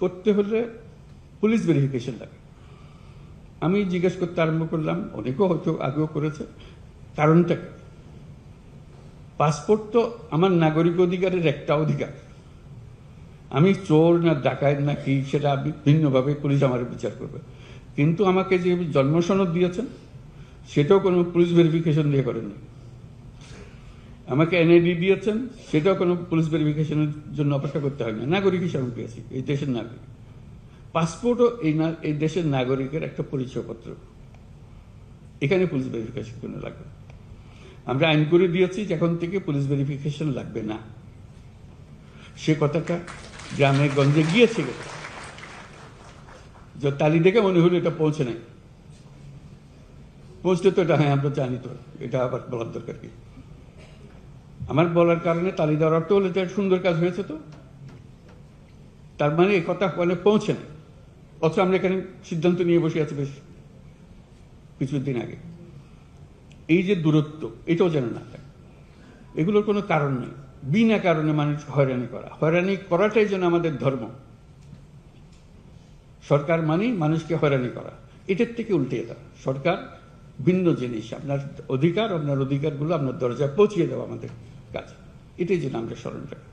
করতে হলে police verification লাগে। আমি জিজ্ঞেস করতে আরম্ভ করলাম, অনেকেও হয়তো আগেও করেছে, কারণটা কি? পাসপোর্ট তো আমার নাগরিক অধিকারের একটা অধিকার। আমি চোর না ডাকাত না কি সেটা ভিন্নভাবে পুলিশ আমার বিচার করবে, কিন্তু আমাকে যে জন্ম সনদ দিয়েছেন সেটাও কোনো পুলিশ ভেরিফিকেশন দিয়ে করেননি। আমাকে এনআইডি দিয়েছেন, সেটাও কোনো পুলিশ ভেরিফিকেশনের জন্য অপেক্ষা করতে হয় না। নাগরিক হিসাবে পেয়েছি, এই দেশের নাগরিক। পাসপোর্টও এই দেশের নাগরিকের একটা পরিচয়পত্র, এখানে পুলিশ ভেরিফিকেশন কোনো লাগবে। আমরা আইন করে দিয়েছি এখন থেকে পুলিশ ভেরিফিকেশন লাগবে না। সে কথাটা গ্রামে গঞ্জে গিয়েছিল, যে তালি দেখে মনে হলো এটা পৌঁছে নাই। পৌঁছতে তো এটা, হ্যাঁ আমরা জানি তো, এটা আবার বলার দরকার কি? আমার বলার কারণে তালি দেওয়ার অর্থ হলো যে সুন্দর কাজ হয়েছে, তো তার মানে এই কথা মানে পৌঁছে নেই। অথচ আমরা এখানে সিদ্ধান্ত নিয়ে বসে আছি বেশ কিছুদিন আগে। এই যে দূরত্ব, এটাও যেন না থাকে। এগুলোর কোনো কারণ নেই, বিনা কারণে মানুষ হয়রানি করা। হয়রানি করাটাই যেন আমাদের ধর্ম। সরকার মানে মানুষকে হয়রানি করা, এটার থেকে উল্টে দেওয়া। সরকার ভিন্ন জিনিস, আপনার অধিকারগুলো আপনার দরজায় পৌঁছিয়ে দেওয়া আমাদের কাজ। এটাই যেন আমরা স্মরণ রাখি।